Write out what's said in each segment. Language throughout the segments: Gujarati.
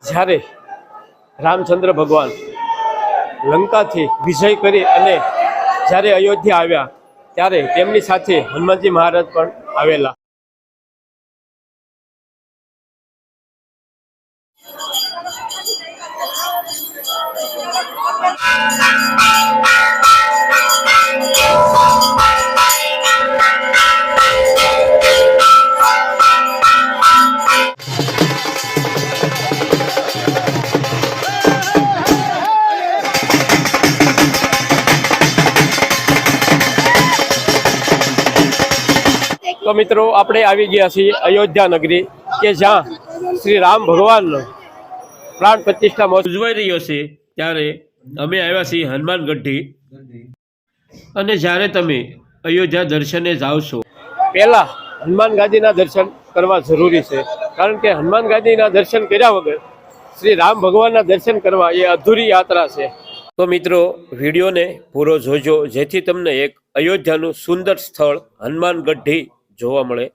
જ્યારે રામચંદ્ર ભગવાન લંકાથી વિજય કરી અને જ્યારે અયોધ્યા આવ્યા ત્યારે તેમની સાથે હનુમાનજી મહારાજ પણ આવેલા. તો મિત્રો આપણે આવી ગયા છીએ અયોધ્યા નગરી કે જ્યાં શ્રી રામ ભગવાનનો પ્રાણ પ્રતિષ્ઠા મહોત્સવ ઉજવાઈ રહ્યો છે. ત્યારે અમે આવ્યા છીએ હનુમાનગઢી. અને જ્યારે તમે અયોધ્યા દર્શને જાઓ છો પહેલાં હનુમાન ગાદીના દર્શન કરવા જરૂરી છે, કારણ કે હનુમાન ગાદીના દર્શન કર્યા વગર શ્રી રામ ભગવાનના દર્શન કરવા એ અધૂરી યાત્રા છે. તો મિત્રો વિડીયોને પૂરો જોજો, જેથી તમને એક અયોધ્યાનું સુંદર સ્થળ હનુમાનગઢી જોવા મળે.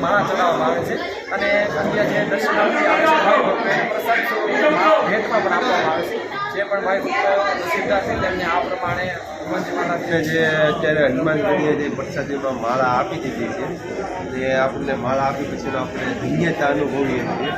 માળા ચડાવવામાં આવે છે અને અન્ય જે દર્શનાર્થી આવે છે ભાઈ ભક્તો પ્રસાદ સ્વરૂપે ભેટમાં પણ આપવામાં આવે છે. જે પણ ભાઈ ભક્તો નસીબદાર છે તેમને આ પ્રમાણે હનુમાનજી મહારાજ જે અત્યારે હનુમાનગઢીએ જે પ્રસાદીમાં માળા આપી દીધી છે, જે આપણને માળા આપી પછી આપણે ધન્યતા અનુભવીએ છીએ.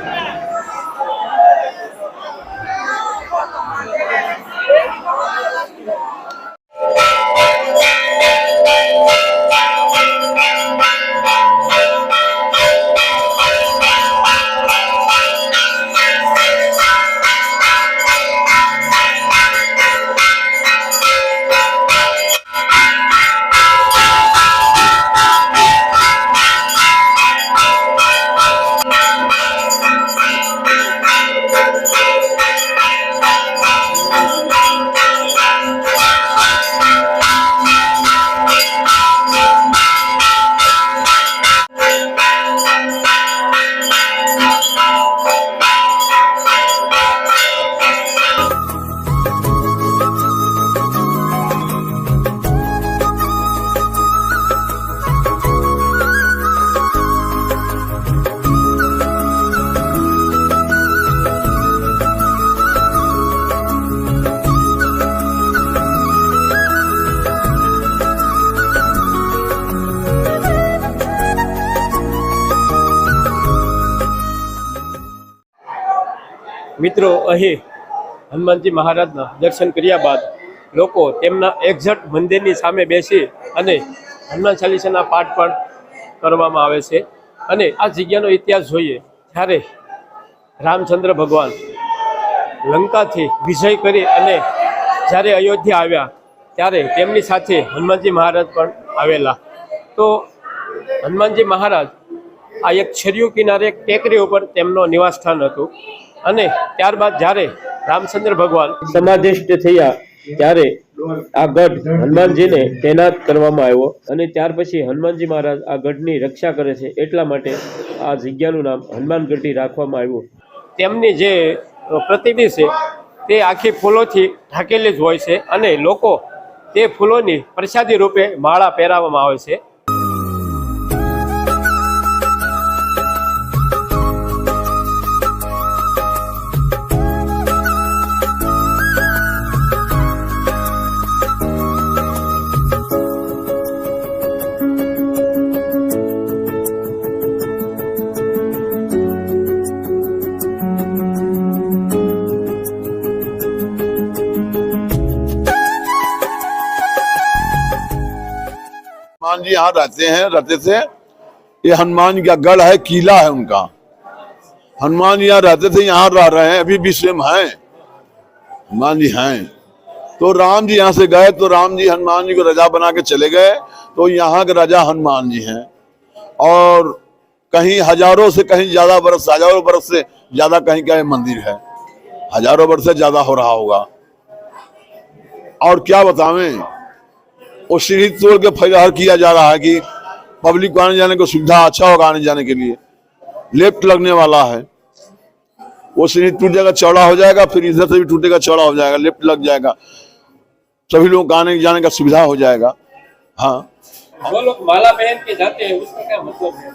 મિત્રો અહીં હનુમાનજી મહારાજના દર્શન કર્યા બાદ લોકો તેમના એક્ઝેક્ટ મંદિરની સામે બેસી અને હનુમાન ચાલીસાના પાઠ પણ કરવામાં આવે છે. અને આ જગ્યાનો ઇતિહાસ જોઈએ ત્યારે રામચંદ્ર ભગવાન લંકાથી વિજય કરી અને જ્યારે અયોધ્યા આવ્યા ત્યારે તેમની સાથે હનુમાનજી મહારાજ પણ આવેલા. તો હનુમાનજી મહારાજ આ એક છરિયું કિનારે એક ટેકરી ઉપર તેમનો નિવાસ સ્થાન હતું. અને ત્યારબાદ જ્યારે રામચંદ્ર ભગવાન સમાધિષ્ઠ થયા ત્યારે આ ગઢ હનુમાનજીને તૈનાત કરવામાં આવ્યો. અને ત્યાર પછી હનુમાનજી મહારાજ આ ગઢની રક્ષા કરે છે એટલા માટે આ જગ્યાનું નામ હનુમાનગઢી રાખવામાં આવ્યું. તેમની જે પ્રતિમા છે તે આખી ફૂલોથી ઢાંકેલી જ હોય છે અને લોકો તે ફૂલોની પ્રસાદી રૂપે માળા પહેરાવવામાં આવે છે. हनुमान जी यहाँ रहते थे। ये हनुमान जी का गढ़ है, किला है उनका। हनुमान जी यहाँ रहते थे, यहाँ रह रहे हैं, अभी भी स्वयं हैं, हनुमान जी हैं। तो राम जी यहाँ से गए तो राम जी हनुमान जी को राजा बना के चले गए, तो यहाँ के राजा हनुमान जी हैं। और कहीं हजारों से कहीं ज्यादा बरस, हजारों बरस से ज्यादा कहीं का मंदिर है, हजारों वर्ष से ज्यादा हो रहा होगा। और क्या बतावें, वो सीढ़ी तोड़ के फैलाहर किया जा रहा है कि पब्लिक को आने जाने को सुविधा अच्छा होगा, आने जाने के लिए लेफ्ट लगने वाला है। वो सीढ़ी टूट जाएगा, चौड़ा हो जाएगा, फिर इधर से भी टूटेगा, चौड़ा हो जाएगा, लेफ्ट लग जाएगा, सभी लोगों को आने जाने का सुविधा हो जाएगा। हाँ, वो लोग माला पहन के जाते हैं, उसका क्या मतलब है?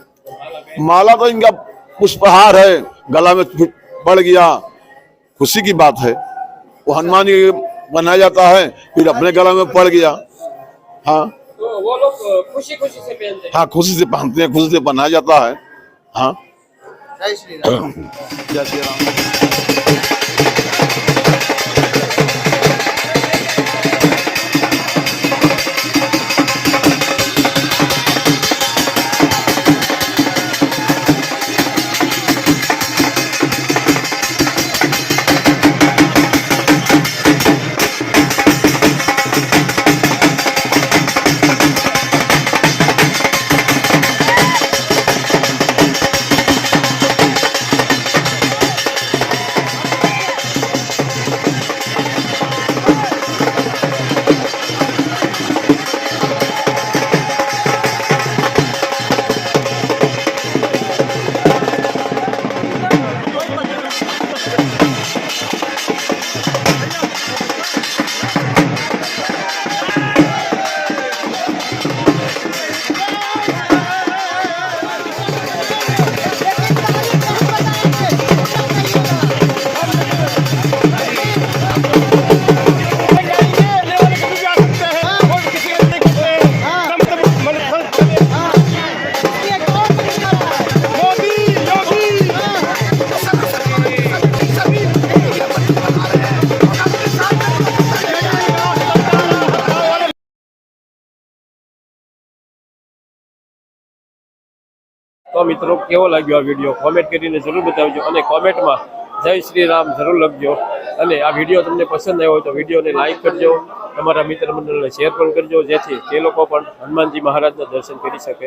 माला तो इनका पुष्पहार है, गला में पड़ गया, खुशी की बात है। वो हनुमान जी बनाया जाता है, फिर अपने गला में पड़ गया। हाँ, तो वो लोग खुशी खुशी से पहनते हैं। हाँ, खुशी से पहनते हैं, खुशी से पहनाया जाता है। हाँ, જય શ્રી રામ। जय श्री राम। તો મિત્રો કેવો લાગ્યો આ વિડીયો કોમેન્ટ કરીને જરૂર બતાવજો અને કોમેન્ટમાં જય શ્રી રામ જરૂર લખજો. અને આ વિડીયો તમને પસંદ આવ્યો હોય તો વિડીયોને લાઈક કરજો, તમારા મિત્ર મંડળને શેર પણ કરજો, જેથી તે લોકો પણ હનુમાનજી મહારાજના દર્શન કરી શકે.